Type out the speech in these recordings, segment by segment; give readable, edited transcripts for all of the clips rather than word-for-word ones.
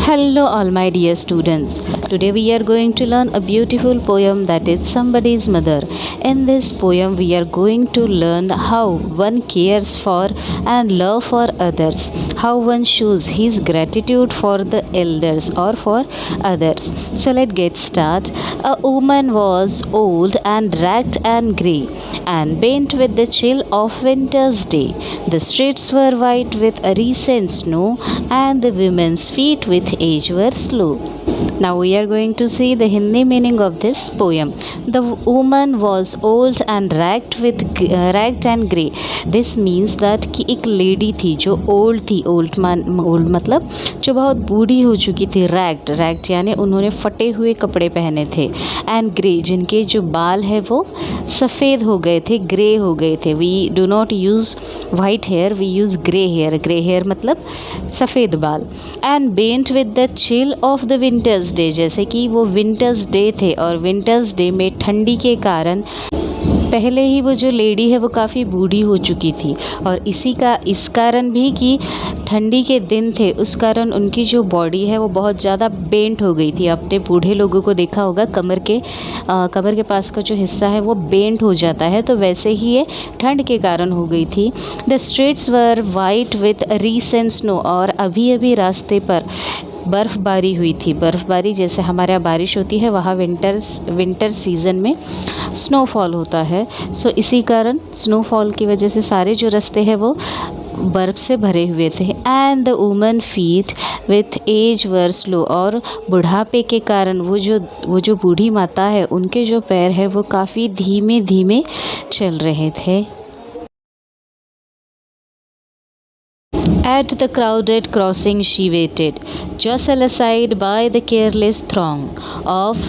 Hello, all my dear students. Today we are going to learn a beautiful poem that is Somebody's Mother. In this poem, we are going to learn how one cares for and love for others, how one shows his gratitude for the elders or for others. So let's get started. A woman was old and ragged and grey and bent with the chill of winter's day. The streets were white with a recent snow, and the women's feet with age were slow. Now we are going to see the Hindi meaning of this poem. The woman was old and ragged and grey. This means that कि एक lady थी जो old थी. Old मतलब जो बहुत बूढ़ी हो चुकी थी. रैग्ड यानी उन्होंने फटे हुए कपड़े पहने थे. एंड ग्रे जिनके जो बाल है वो सफ़ेद हो गए थे, ग्रे हो गए थे. We do not use white hair, we use grey hair. Grey hair मतलब सफ़ेद बाल. And bent with the chill of the winter's day, जैसे कि वो विंटर्स डे थे और विंटर्स डे में ठंडी के कारण पहले ही वो जो लेडी है वो काफ़ी बूढ़ी हो चुकी थी. और इस कारण भी कि ठंडी के दिन थे, उस कारण उनकी जो बॉडी है वो बहुत ज़्यादा बेंट हो गई थी. आपने बूढ़े लोगों को देखा होगा कमर के पास का जो हिस्सा है वो बेंट हो जाता है, तो वैसे ही ये ठंड के कारण हो गई थी. The streets were white with recent snow, और अभी अभी रास्ते पर बर्फ़बारी हुई थी. बर्फ़बारी जैसे हमारे यहाँ बारिश होती है, वहाँ विंटर सीज़न में स्नोफॉल होता है. सो इसी कारण स्नोफॉल की वजह से सारे जो रास्ते हैं वो बर्फ़ से भरे हुए थे. And the woman feet with age were slow, और बुढ़ापे के कारण वो जो बूढ़ी माता है उनके जो पैर है वो काफ़ी धीमे धीमे चल रहे थे. At the crowded crossing she waited, jostled aside by the careless throng of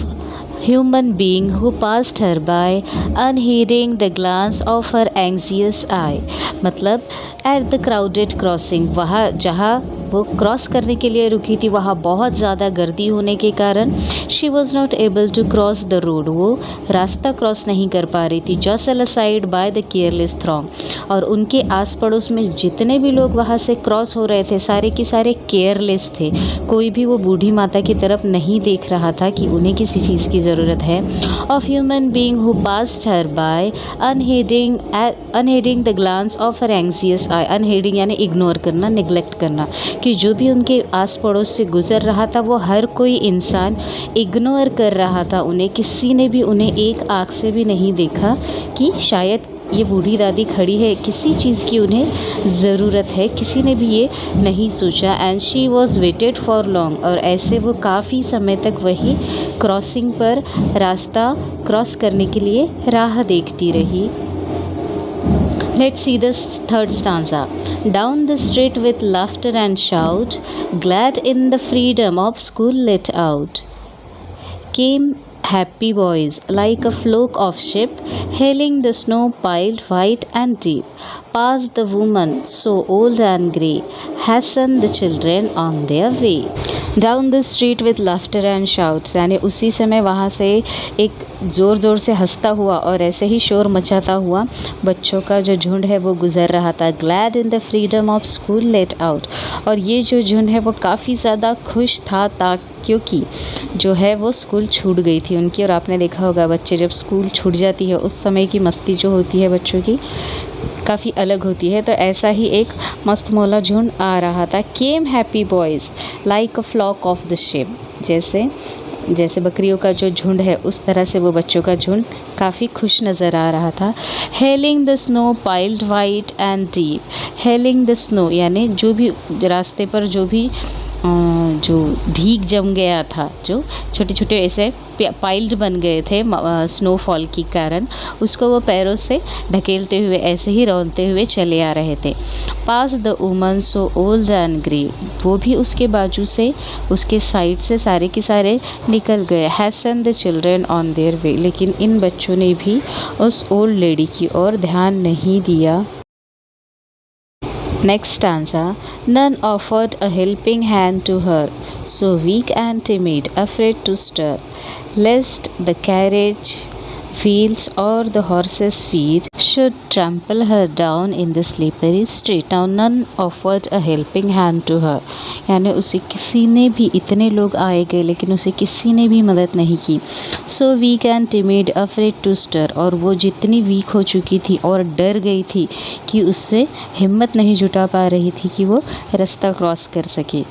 human being who passed her by, unheeding the glance of her anxious eye. मतलब at the crowded crossing, वहाँ जहाँ वो क्रॉस करने के लिए रुकी थी वहाँ बहुत ज़्यादा गर्दी होने के कारण she was not able to cross the road, वो रास्ता क्रॉस नहीं कर पा रही थी. Just aside by the careless throng, और उनके आस पड़ोस में जितने भी लोग वहाँ से क्रॉस हो रहे थे सारे के सारे केयरलेस थे. कोई भी वो बूढ़ी माता की तरफ नहीं देख रहा था कि उन्हें किसी चीज़ की ज़रूरत है. Of human being who passed her by, unheeding the glance of her anxious eye. Unheeding यानी इग्नोर करना, निगलेक्ट करना, कि जो भी उनके आस पड़ोस से गुज़र रहा था वो हर कोई इंसान इग्नोर कर रहा था उन्हें. किसी ने भी उन्हें एक आँख से भी नहीं देखा कि शायद ये बूढ़ी दादी खड़ी है, किसी चीज़ की उन्हें ज़रूरत है, किसी ने भी ये नहीं सोचा. And she was waited for long, और ऐसे वो काफ़ी समय तक वही क्रॉसिंग पर रास्ता क्रॉस करने के लिए राह देखती रही. Let's see this third stanza. Down the street with laughter and shout, glad in the freedom of school let out, came happy boys like a flock of sheep, hailing the snow piled white and deep. Past the woman so old and grey, hastened the children on their way. Down the street with laughter and shouts, यानी उसी समय वहाँ से एक ज़ोर ज़ोर से हंसता हुआ और ऐसे ही शोर मचाता हुआ बच्चों का जो झुंड है वो गुज़र रहा था. Glad in the freedom of school let out, और ये जो झुंड है वो काफ़ी ज़्यादा खुश था क्योंकि जो है वो स्कूल छूट गई थी उनकी. और आपने देखा होगा बच्चे जब स्कूल छूट जाती है उस समय की मस्ती जो होती है बच्चों की काफ़ी अलग होती है. तो ऐसा ही एक मस्त मौला झुंड आ रहा था. Came happy boys like a flock of the sheep, जैसे बकरियों का जो झुंड है उस तरह से वो बच्चों का झुंड काफ़ी खुश नज़र आ रहा था. Hailing the snow piled white and deep. Hailing the snow यानी जो भी रास्ते पर जो भीग जम गया था, जो छोटे छोटे ऐसे पाइल्ड बन गए थे स्नोफॉल के कारण, उसको वो पैरों से ढकेलते हुए ऐसे ही रौंदते हुए चले आ रहे थे. Passed the woman so old and grey, वो भी उसके बाजू से उसके साइड से सारे के सारे निकल गए. Hesson the children on their way, लेकिन इन बच्चों ने भी उस ओल्ड लेडी की ओर ध्यान नहीं दिया. Next stanza. None offered a helping hand to her, so weak and timid, afraid to stir, lest the carriage wheels or the horse's feet should trample her down in the slippery street. Now none offered a helping hand to her. यानी उसे किसी ने भी, इतने लोग आए गए लेकिन उसे किसी ने भी मदद नहीं की. So weak and timid, afraid to stir. और वो जितनी वीक हो चुकी थी और डर गई थी कि उससे हिम्मत नहीं जुटा पा रही थी कि वो रास्ता क्रॉस कर सके.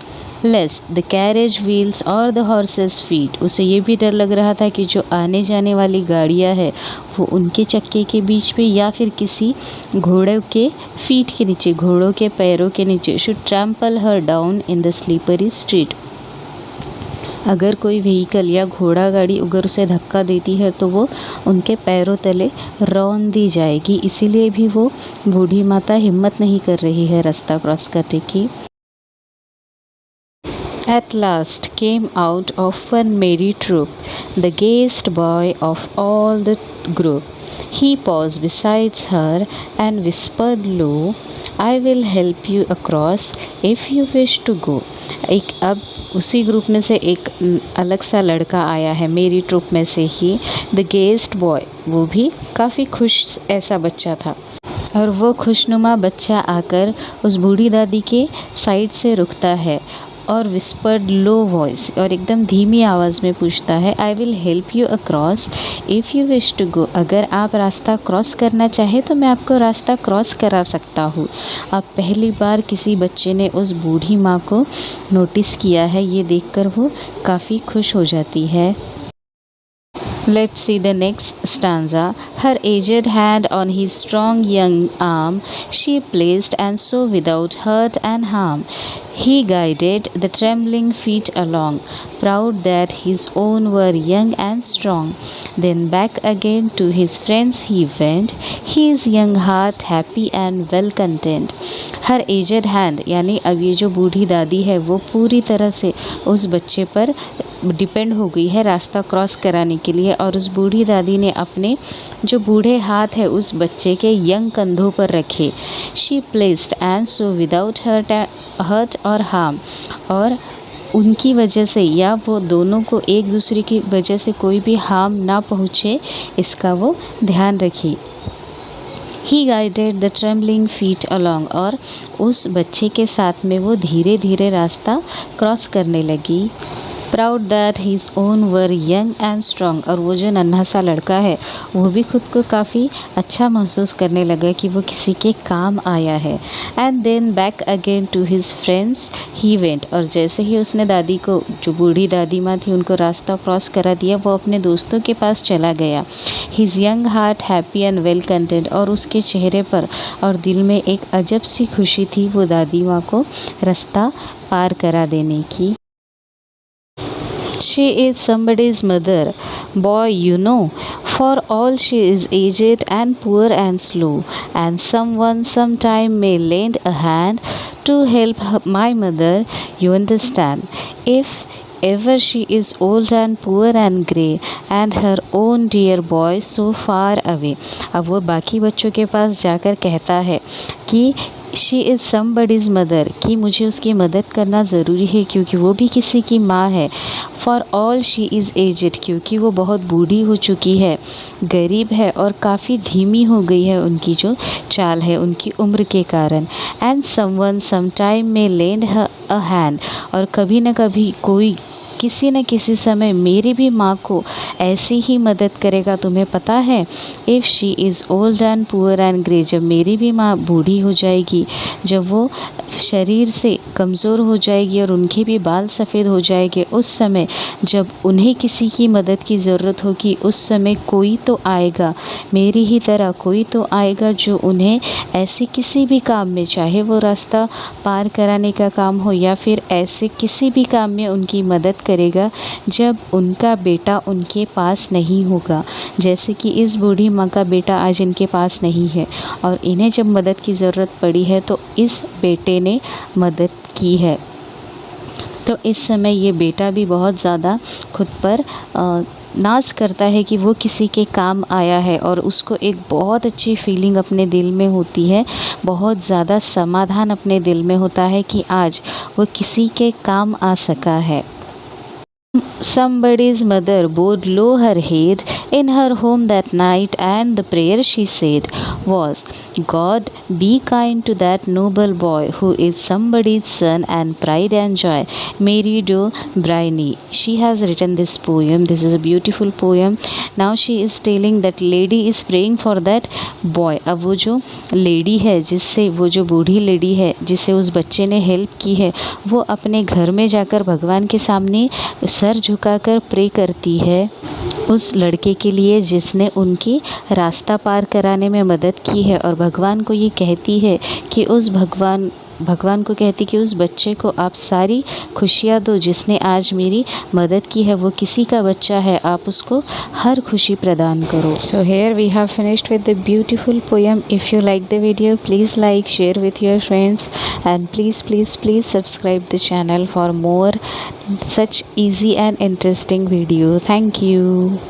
लेस्ट द कैरेज व्हील्स और द हॉर्सेस फीट. उसे ये भी डर लग रहा था कि जो आने जाने वाली गाड़ियाँ हैं वो उनके चक्के के बीच पे या फिर किसी घोड़ों के फीट के नीचे, घोड़ों के पैरों के नीचे. Should trample her down in the slippery street. अगर कोई व्हीकल या घोड़ा गाड़ी अगर उसे धक्का देती है तो वो उनके पैरों तले रौंद दी जाएगी. इसीलिए भी वो बूढ़ी माता हिम्मत नहीं कर रही है रास्ता क्रॉस करने की. At last came out of one merry troop the gayest boy of all the group. He paused beside her and whispered low, I will help you across if you wish to go. एक अब उसी group में से एक अलग सा लड़का आया है, मेरी ट्रुप में से ही. द गेस्ट बॉय, वो भी काफ़ी खुश ऐसा बच्चा था. और वो खुशनुमा बच्चा आकर उस बूढ़ी दादी के साइड से रुकता है और विस्पर्ड लो वॉइस, और एकदम धीमी आवाज़ में पूछता है, I will help you across if you wish to go. अगर आप रास्ता क्रॉस करना चाहे तो मैं आपको रास्ता क्रॉस करा सकता हूँ. अब पहली बार किसी बच्चे ने उस बूढ़ी माँ को नोटिस किया है. ये देखकर वो काफ़ी खुश हो जाती है. Let's see the next stanza. Her aged hand on his strong young arm she placed, and so without hurt and harm he guided the trembling feet along, proud that his own were young and strong. Then back again to his friends he went, his young heart happy and well content. Her aged hand, यानी अब ये जो बूढ़ी दादी है वो पूरी तरह से उस बच्चे पर डिपेंड हो गई है रास्ता क्रॉस कराने के लिए. और उस बूढ़ी दादी ने अपने जो बूढ़े हाथ है उस बच्चे के यंग कंधों पर रखे. She placed and so without hurt or harm, और उनकी वजह से या वो दोनों को एक दूसरे की वजह से कोई भी हार्म ना पहुँचे इसका वो ध्यान रखी. He guided the trembling feet along, और उस बच्चे के साथ में वो धीरे धीरे रास्ता क्रॉस करने लगी. Proud that his own were young and strong, और वो जो नन्हा सा लड़का है वो भी खुद को काफ़ी अच्छा महसूस करने लगा कि वो किसी के काम आया है. And then back again to his friends he went, और जैसे ही उसने दादी को, जो बूढ़ी दादी माँ थी, उनको रास्ता क्रॉस करा दिया, वो अपने दोस्तों के पास चला गया. His young heart happy and well content, और उसके चेहरे पर और दिल में एक अजब सी खुशी थी वो दादी माँ को रास्ता पार करा देने की. She is somebody's mother, boy, you know, for all she is aged and poor and slow, and someone sometime may lend a hand to help my mother, you understand. If ever she is old and poor and grey, and her own dear boy so far away. अब वो बाकी बच्चों के पास जाकर कहता है कि she is somebody's mother, कि मुझे उसकी मदद करना ज़रूरी है क्योंकि वो भी किसी की माँ है. For all she is aged, क्योंकि वो बहुत बूढ़ी हो चुकी है, गरीब है और काफ़ी धीमी हो गई है उनकी जो चाल है उनकी उम्र के कारण. एंड समवन समटाइम में लेंड हर अ हैंड, और कभी न कभी कोई किसी न किसी समय मेरी भी माँ को ऐसी ही मदद करेगा. तुम्हें पता है, if she is old and poor and grey, जब मेरी भी माँ बूढ़ी हो जाएगी, जब वो शरीर से कमज़ोर हो जाएगी और उनके भी बाल सफ़ेद हो जाएंगे, उस समय जब उन्हें किसी की मदद की ज़रूरत होगी, उस समय कोई तो आएगा, मेरी ही तरह कोई तो आएगा जो उन्हें ऐसे किसी भी काम में, चाहे वो रास्ता पार कराने का काम हो या फिर ऐसे किसी भी काम में उनकी मदद करेगा जब उनका बेटा उनके पास नहीं होगा. जैसे कि इस बूढ़ी माँ का बेटा आज इनके पास नहीं है और इन्हें जब मदद की ज़रूरत पड़ी है तो इस बेटे ने मदद की है. तो इस समय ये बेटा भी बहुत ज़्यादा खुद पर नाज करता है कि वो किसी के काम आया है और उसको एक बहुत अच्छी फीलिंग अपने दिल में होती है, बहुत ज़्यादा समाधान अपने दिल में होता है कि आज वो किसी के काम आ सका है. Somebody's mother bowed low her head in her home that night, and the prayer she said was, God be kind to that noble boy who is somebody's son and pride and joy. Mary Do Bryony. She has written this poem. This is a beautiful poem. Now she is telling that lady is praying for that boy. अब वो जो lady है, जिससे वो जो बूढ़ी lady है जिसे उस बच्चे ने हेल्प की है, वो अपने घर में जाकर भगवान के सामने सर झुकाकर प्रे करती है उस लड़के के लिए जिसने उनकी रास्ता पार कराने में मदद की है, और भगवान को ये कहती है कि भगवान को कहती कि उस बच्चे को आप सारी खुशियाँ दो जिसने आज मेरी मदद की है। वो किसी का बच्चा है, आप उसको हर खुशी प्रदान करो। So here we have finished with the beautiful poem. If you like the video, please like, share with your friends, and please subscribe the channel for more such easy and interesting video. Thank you.